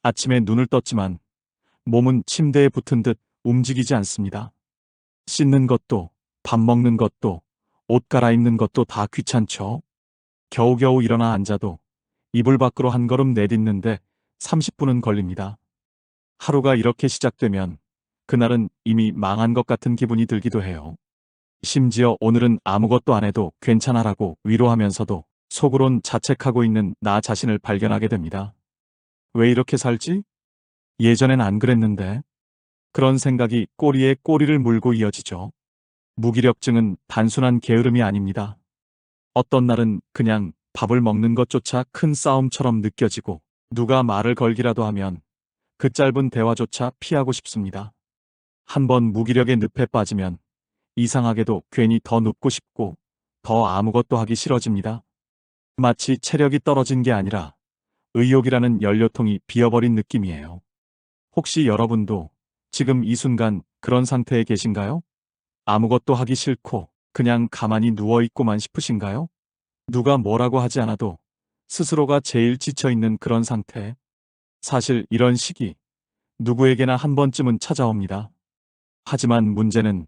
아침에 눈을 떴지만 몸은 침대에 붙은 듯 움직이지 않습니다. 씻는 것도, 밥 먹는 것도, 옷 갈아입는 것도 다 귀찮죠. 겨우겨우 일어나 앉아도 이불 밖으로 한 걸음 내딛는데 30분은 걸립니다. 하루가 이렇게 시작되면 그날은 이미 망한 것 같은 기분이 들기도 해요. 심지어 오늘은 아무것도 안 해도 괜찮아라고 위로하면서도 속으론 자책하고 있는 나 자신을 발견하게 됩니다. 왜 이렇게 살지? 예전엔 안 그랬는데. 그런 생각이 꼬리에 꼬리를 물고 이어지죠. 무기력증은 단순한 게으름이 아닙니다. 어떤 날은 그냥 밥을 먹는 것조차 큰 싸움처럼 느껴지고 누가 말을 걸기라도 하면 그 짧은 대화조차 피하고 싶습니다. 한번 무기력의 늪에 빠지면 이상하게도 괜히 더 눕고 싶고 더 아무것도 하기 싫어집니다. 마치 체력이 떨어진 게 아니라 의욕이라는 연료통이 비어버린 느낌이에요. 혹시 여러분도 지금 이 순간 그런 상태에 계신가요? 아무것도 하기 싫고 그냥 가만히 누워있고만 싶으신가요? 누가 뭐라고 하지 않아도 스스로가 제일 지쳐있는 그런 상태. 사실 이런 시기 누구에게나 한 번쯤은 찾아옵니다. 하지만 문제는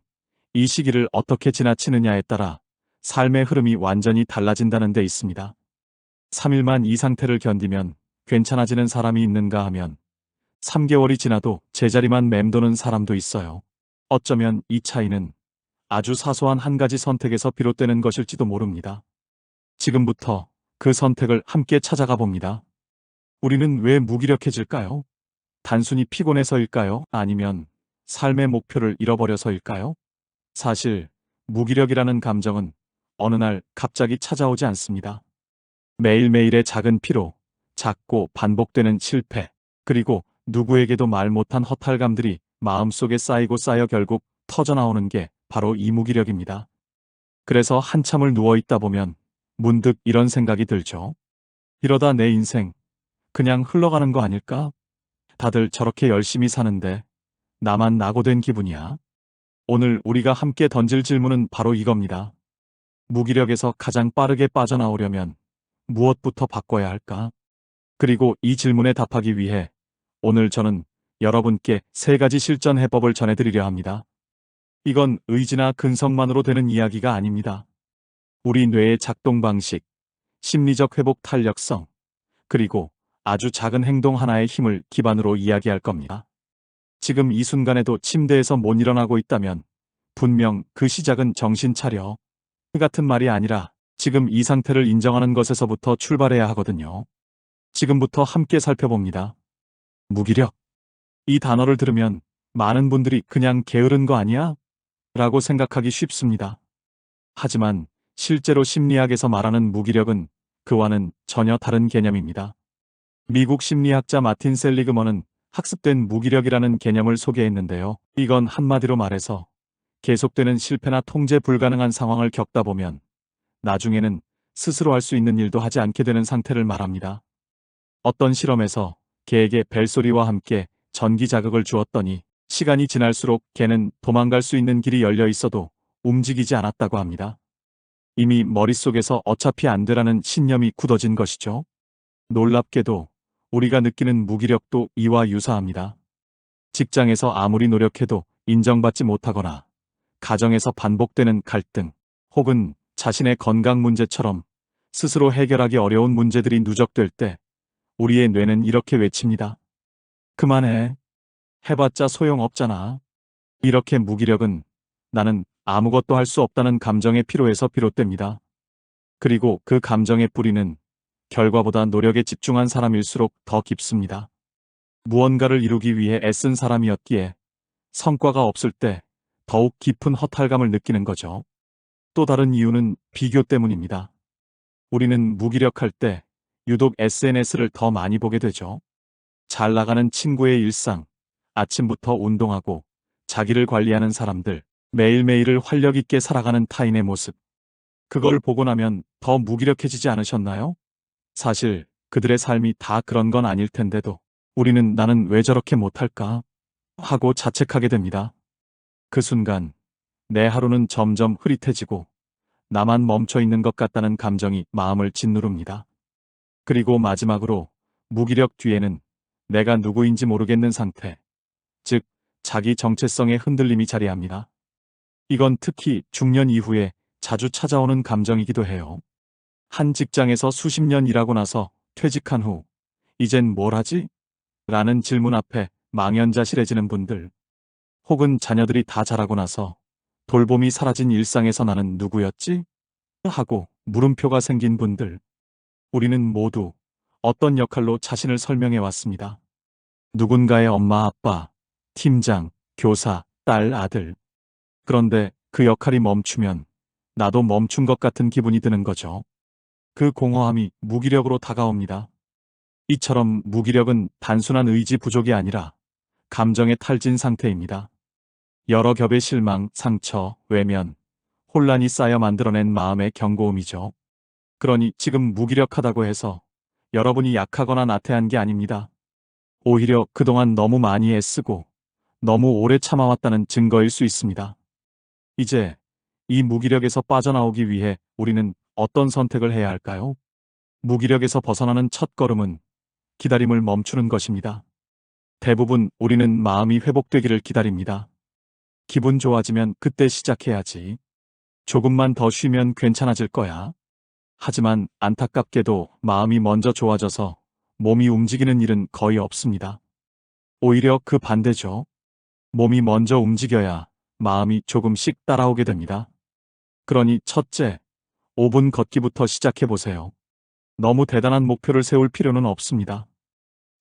이 시기를 어떻게 지나치느냐에 따라 삶의 흐름이 완전히 달라진다는 데 있습니다. 3일만 이 상태를 견디면 괜찮아지는 사람이 있는가 하면 3개월이 지나도 제자리만 맴도는 사람도 있어요. 어쩌면 이 차이는 아주 사소한 한 가지 선택에서 비롯되는 것일지도 모릅니다. 지금부터 그 선택을 함께 찾아가 봅니다. 우리는 왜 무기력해질까요? 단순히 피곤해서일까요? 아니면 삶의 목표를 잃어버려서일까요? 사실 무기력이라는 감정은 어느 날 갑자기 찾아오지 않습니다. 매일매일의 작은 피로, 작고 반복되는 실패, 그리고 누구에게도 말 못한 허탈감들이 마음속에 쌓이고 쌓여 결국 터져나오는 게 바로 이 무기력입니다. 그래서 한참을 누워있다 보면 문득 이런 생각이 들죠. 이러다 내 인생 그냥 흘러가는 거 아닐까? 다들 저렇게 열심히 사는데 나만 낙오된 기분이야. 오늘 우리가 함께 던질 질문은 바로 이겁니다. 무기력에서 가장 빠르게 빠져나오려면 무엇부터 바꿔야 할까? 그리고 이 질문에 답하기 위해 오늘 저는 여러분께 3가지 실전 해법을 전해드리려 합니다. 이건 의지나 근성만으로 되는 이야기가 아닙니다. 우리 뇌의 작동 방식, 심리적 회복 탄력성, 그리고 아주 작은 행동 하나의 힘을 기반으로 이야기할 겁니다. 지금 이 순간에도 침대에서 못 일어나고 있다면 분명 그 시작은 정신 차려 같은 말이 아니라 지금 이 상태를 인정하는 것에서부터 출발해야 하거든요. 지금부터 함께 살펴봅니다. 무기력. 이 단어를 들으면 많은 분들이 그냥 게으른 거 아니야? 라고 생각하기 쉽습니다. 하지만 실제로 심리학에서 말하는 무기력은 그와는 전혀 다른 개념입니다. 미국 심리학자 마틴 셀리그먼은 학습된 무기력이라는 개념을 소개했는데요. 이건 한마디로 말해서 계속되는 실패나 통제 불가능한 상황을 겪다 보면 나중에는 스스로 할 수 있는 일도 하지 않게 되는 상태를 말합니다. 어떤 실험에서 개에게 벨소리와 함께 전기 자극을 주었더니 시간이 지날수록 개는 도망갈 수 있는 길이 열려 있어도 움직이지 않았다고 합니다. 이미 머릿속에서 어차피 안 되라는 신념이 굳어진 것이죠. 놀랍게도 우리가 느끼는 무기력도 이와 유사합니다. 직장에서 아무리 노력해도 인정받지 못하거나 가정에서 반복되는 갈등 혹은 자신의 건강 문제처럼 스스로 해결하기 어려운 문제들이 누적될 때 우리의 뇌는 이렇게 외칩니다. 그만해. 해봤자 소용없잖아. 이렇게 무기력은 나는 아무것도 할 수 없다는 감정의 피로에서 비롯됩니다. 그리고 그 감정의 뿌리는 결과보다 노력에 집중한 사람일수록 더 깊습니다. 무언가를 이루기 위해 애쓴 사람이었기에 성과가 없을 때 더욱 깊은 허탈감을 느끼는 거죠. 또 다른 이유는 비교 때문입니다. 우리는 무기력할 때 유독 SNS를 더 많이 보게 되죠. 잘 나가는 친구의 일상, 아침부터 운동하고 자기를 관리하는 사람들, 매일매일을 활력 있게 살아가는 타인의 모습. 그걸 보고 나면 더 무기력해지지 않으셨나요? 사실 그들의 삶이 다 그런 건 아닐 텐데도 우리는 나는 왜 저렇게 못할까? 하고 자책하게 됩니다. 그 순간 내 하루는 점점 흐릿해지고 나만 멈춰 있는 것 같다는 감정이 마음을 짓누릅니다. 그리고 마지막으로 무기력 뒤에는 내가 누구인지 모르겠는 상태, 즉 자기 정체성의 흔들림이 자리합니다. 이건 특히 중년 이후에 자주 찾아오는 감정이기도 해요. 한 직장에서 수십 년 일하고 나서 퇴직한 후 이젠 뭘 하지? 라는 질문 앞에 망연자실해지는 분들, 혹은 자녀들이 다 자라고 나서 돌봄이 사라진 일상에서 나는 누구였지? 하고 물음표가 생긴 분들, 우리는 모두 어떤 역할로 자신을 설명해 왔습니다. 누군가의 엄마, 아빠, 팀장, 교사, 딸, 아들. 그런데 그 역할이 멈추면 나도 멈춘 것 같은 기분이 드는 거죠. 그 공허함이 무기력으로 다가옵니다. 이처럼 무기력은 단순한 의지 부족이 아니라 감정의 탈진 상태입니다. 여러 겹의 실망, 상처, 외면, 혼란이 쌓여 만들어낸 마음의 경고음이죠. 그러니 지금 무기력하다고 해서 여러분이 약하거나 나태한 게 아닙니다. 오히려 그동안 너무 많이 애쓰고 너무 오래 참아왔다는 증거일 수 있습니다. 이제 이 무기력에서 빠져나오기 위해 우리는 어떤 선택을 해야 할까요? 무기력에서 벗어나는 첫 걸음은 기다림을 멈추는 것입니다. 대부분 우리는 마음이 회복되기를 기다립니다. 기분 좋아지면 그때 시작해야지. 조금만 더 쉬면 괜찮아질 거야. 하지만 안타깝게도 마음이 먼저 좋아져서 몸이 움직이는 일은 거의 없습니다. 오히려 그 반대죠. 몸이 먼저 움직여야 마음이 조금씩 따라오게 됩니다. 그러니 첫째, 5분 걷기부터 시작해보세요. 너무 대단한 목표를 세울 필요는 없습니다.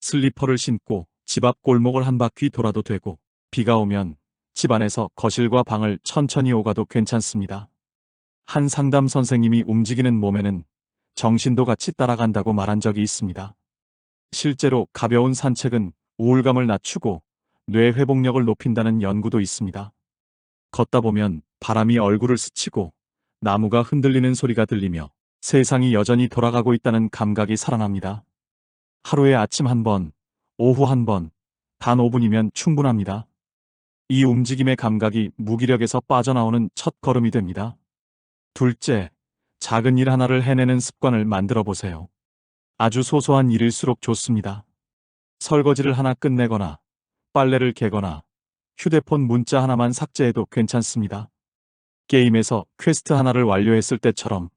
슬리퍼를 신고 집 앞 골목을 한 바퀴 돌아도 되고, 비가 오면 집 안에서 거실과 방을 천천히 오가도 괜찮습니다. 한 상담 선생님이 움직이는 몸에는 정신도 같이 따라간다고 말한 적이 있습니다. 실제로 가벼운 산책은 우울감을 낮추고 뇌 회복력을 높인다는 연구도 있습니다. 걷다 보면 바람이 얼굴을 스치고 나무가 흔들리는 소리가 들리며 세상이 여전히 돌아가고 있다는 감각이 살아납니다. 하루에 아침 한 번, 오후 한 번, 단 5분이면 충분합니다. 이 움직임의 감각이 무기력에서 빠져나오는 첫 걸음이 됩니다. 둘째, 작은 일 하나를 해내는 습관을 만들어 보세요. 아주 소소한 일일수록 좋습니다. 설거지를 하나 끝내거나, 빨래를 개거나, 휴대폰 문자 하나만 삭제해도 괜찮습니다. 게임에서 퀘스트 하나를 완료했을 때처럼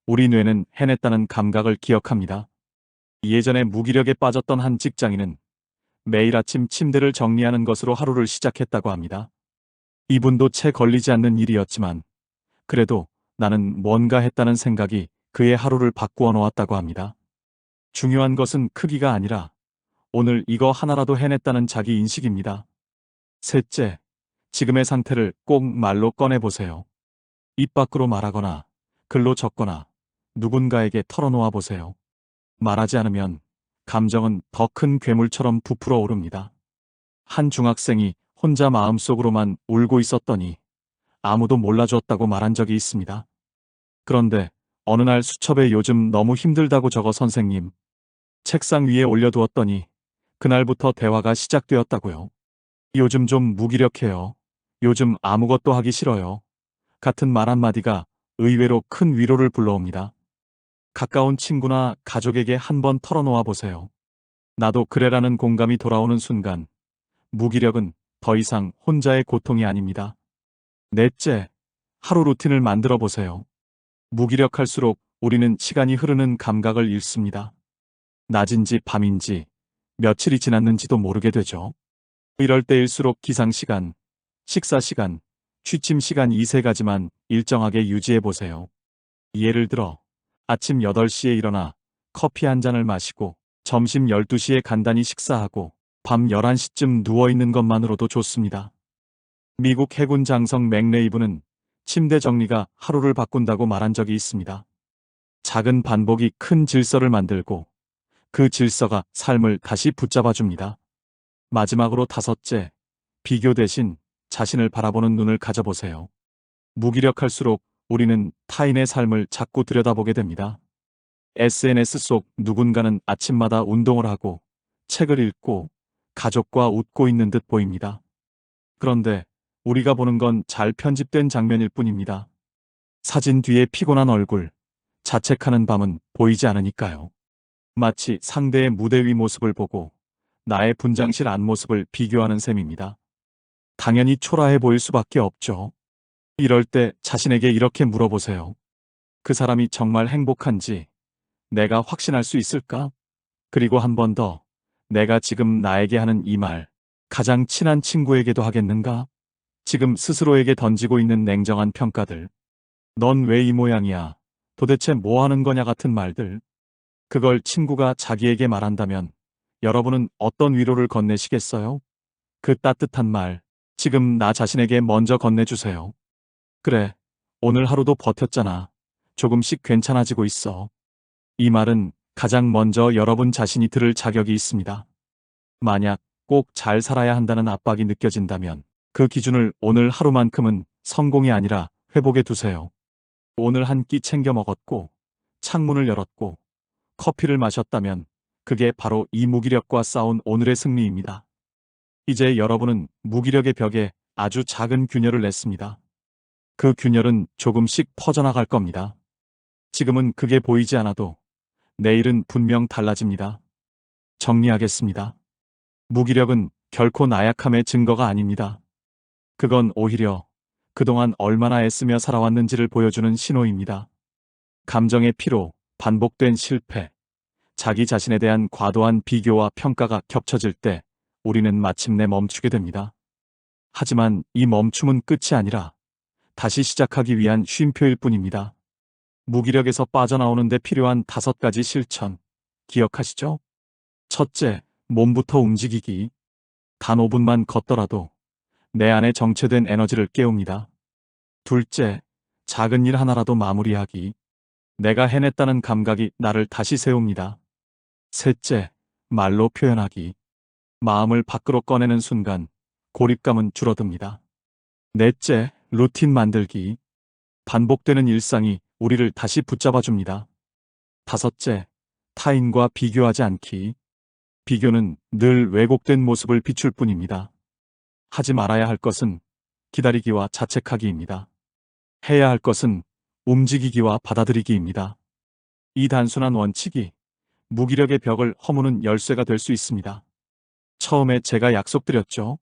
우리 뇌는 해냈다는 감각을 기억합니다. 예전에 무기력에 빠졌던 한 직장인은 매일 아침 침대를 정리하는 것으로 하루를 시작했다고 합니다. 이분도 채 걸리지 않는 일이었지만 그래도 나는 뭔가 했다는 생각이 그의 하루를 바꾸어 놓았다고 합니다. 중요한 것은 크기가 아니라 오늘 이거 하나라도 해냈다는 자기 인식입니다. 셋째, 지금의 상태를 꼭 말로 꺼내보세요. 입 밖으로 말하거나 글로 적거나 누군가에게 털어놓아 보세요. 말하지 않으면 감정은 더 큰 괴물처럼 부풀어 오릅니다. 한 중학생이 혼자 마음속으로만 울고 있었더니 아무도 몰라줬다고 말한 적이 있습니다. 그런데 어느 날 수첩에 요즘 너무 힘들다고 적어 선생님, 책상 위에 올려두었더니 그날부터 대화가 시작되었다고요. 요즘 좀 무기력해요. 요즘 아무것도 하기 싫어요. 같은 말 한마디가 의외로 큰 위로를 불러옵니다. 가까운 친구나 가족에게 한번 털어놓아 보세요. 나도 그래라는 공감이 돌아오는 순간, 무기력은 더 이상 혼자의 고통이 아닙니다. 넷째, 하루 루틴을 만들어 보세요. 무기력할수록 우리는 시간이 흐르는 감각을 잃습니다. 낮인지 밤인지, 며칠이 지났는지도 모르게 되죠. 이럴 때일수록 기상시간, 식사시간, 취침시간 이 세 가지만 일정하게 유지해 보세요. 예를 들어, 아침 8시에 일어나 커피 한 잔을 마시고 점심 12시에 간단히 식사하고 밤 11시쯤 누워있는 것만으로도 좋습니다. 미국 해군 장성 맥레이브는 침대 정리가 하루를 바꾼다고 말한 적이 있습니다. 작은 반복이 큰 질서를 만들고 그 질서가 삶을 다시 붙잡아줍니다. 마지막으로 다섯째, 비교 대신 자신을 바라보는 눈을 가져보세요. 무기력할수록 우리는 타인의 삶을 자꾸 들여다보게 됩니다. SNS 속 누군가는 아침마다 운동을 하고 책을 읽고 가족과 웃고 있는 듯 보입니다. 그런데 우리가 보는 건 잘 편집된 장면일 뿐입니다. 사진 뒤에 피곤한 얼굴, 자책하는 밤은 보이지 않으니까요. 마치 상대의 무대 위 모습을 보고 나의 분장실 안모습을 비교하는 셈입니다. 당연히 초라해 보일 수밖에 없죠. 이럴 때 자신에게 이렇게 물어보세요. 그 사람이 정말 행복한지 내가 확신할 수 있을까? 그리고 한 번 더, 내가 지금 나에게 하는 이 말, 가장 친한 친구에게도 하겠는가? 지금 스스로에게 던지고 있는 냉정한 평가들. 넌 왜 이 모양이야? 도대체 뭐 하는 거냐 같은 말들. 그걸 친구가 자기에게 말한다면 여러분은 어떤 위로를 건네시겠어요? 그 따뜻한 말, 지금 나 자신에게 먼저 건네주세요. 그래, 오늘 하루도 버텼잖아. 조금씩 괜찮아지고 있어. 이 말은 가장 먼저 여러분 자신이 들을 자격이 있습니다. 만약 꼭 잘 살아야 한다는 압박이 느껴진다면 그 기준을 오늘 하루만큼은 성공이 아니라 회복에 두세요. 오늘 한 끼 챙겨 먹었고, 창문을 열었고, 커피를 마셨다면 그게 바로 이 무기력과 싸운 오늘의 승리입니다. 이제 여러분은 무기력의 벽에 아주 작은 균열을 냈습니다. 그 균열은 조금씩 퍼져나갈 겁니다. 지금은 그게 보이지 않아도 내일은 분명 달라집니다. 정리하겠습니다. 무기력은 결코 나약함의 증거가 아닙니다. 그건 오히려 그동안 얼마나 애쓰며 살아왔는지를 보여주는 신호입니다. 감정의 피로, 반복된 실패, 자기 자신에 대한 과도한 비교와 평가가 겹쳐질 때 우리는 마침내 멈추게 됩니다. 하지만 이 멈춤은 끝이 아니라 다시 시작하기 위한 쉼표일 뿐입니다. 무기력에서 빠져나오는 데 필요한 5가지 실천, 기억하시죠? 첫째, 몸부터 움직이기. 단 5분만 걷더라도 내 안에 정체된 에너지를 깨웁니다. 둘째, 작은 일 하나라도 마무리하기. 내가 해냈다는 감각이 나를 다시 세웁니다. 셋째, 말로 표현하기. 마음을 밖으로 꺼내는 순간 고립감은 줄어듭니다. 넷째, 루틴 만들기. 반복되는 일상이 우리를 다시 붙잡아줍니다. 다섯째, 타인과 비교하지 않기. 비교는 늘 왜곡된 모습을 비출 뿐입니다. 하지 말아야 할 것은 기다리기와 자책하기입니다. 해야 할 것은 움직이기와 받아들이기입니다. 이 단순한 원칙이 무기력의 벽을 허무는 열쇠가 될 수 있습니다. 처음에 제가 약속드렸죠.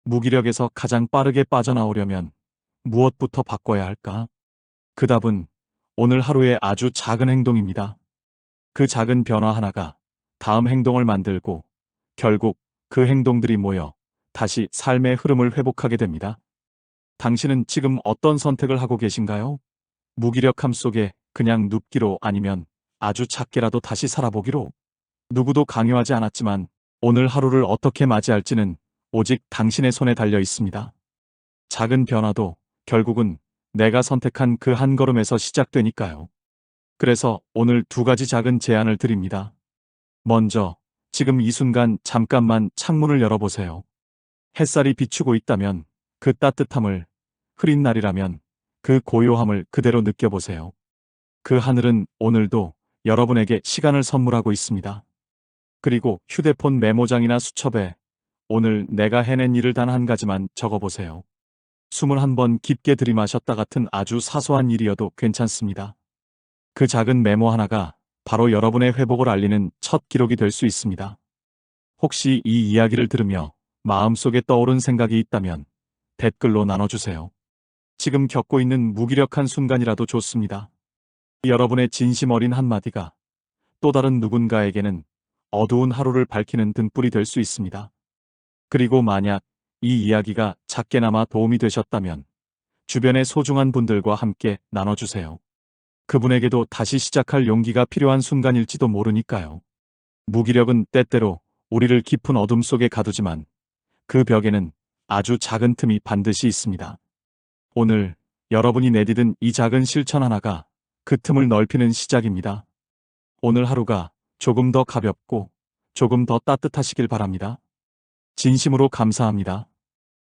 무기력에서 가장 빠르게 빠져나오려면 무엇부터 바꿔야 할까? 그 답은 오늘 하루의 아주 작은 행동입니다. 그 작은 변화 하나가 다음 행동을 만들고 결국 그 행동들이 모여 다시 삶의 흐름을 회복하게 됩니다. 당신은 지금 어떤 선택을 하고 계신가요? 무기력함 속에 그냥 눕기로 아니면 아주 작게라도 다시 살아보기로? 누구도 강요하지 않았지만 오늘 하루를 어떻게 맞이할지는 오직 당신의 손에 달려 있습니다. 작은 변화도 결국은 내가 선택한 그 한 걸음에서 시작되니까요. 그래서 오늘 2가지 작은 제안을 드립니다. 먼저, 지금 이 순간 잠깐만 창문을 열어보세요. 햇살이 비추고 있다면 그 따뜻함을, 흐린 날이라면 그 고요함을 그대로 느껴보세요. 그 하늘은 오늘도 여러분에게 시간을 선물하고 있습니다. 그리고 휴대폰 메모장이나 수첩에 오늘 내가 해낸 일을 단 한 가지만 적어보세요. 숨을 한번 깊게 들이마셨다 같은 아주 사소한 일이어도 괜찮습니다. 그 작은 메모 하나가 바로 여러분의 회복을 알리는 첫 기록이 될 수 있습니다. 혹시 이 이야기를 들으며 마음속에 떠오른 생각이 있다면 댓글로 나눠주세요. 지금 겪고 있는 무기력한 순간이라도 좋습니다. 여러분의 진심 어린 한마디가 또 다른 누군가에게는 어두운 하루를 밝히는 등불이 될 수 있습니다. 그리고 만약 이 이야기가 작게나마 도움이 되셨다면 주변의 소중한 분들과 함께 나눠주세요. 그분에게도 다시 시작할 용기가 필요한 순간일지도 모르니까요. 무기력은 때때로 우리를 깊은 어둠 속에 가두지만 그 벽에는 아주 작은 틈이 반드시 있습니다. 오늘 여러분이 내디딘 이 작은 실천 하나가 그 틈을 넓히는 시작입니다. 오늘 하루가 조금 더 가볍고 조금 더 따뜻하시길 바랍니다. 진심으로 감사합니다.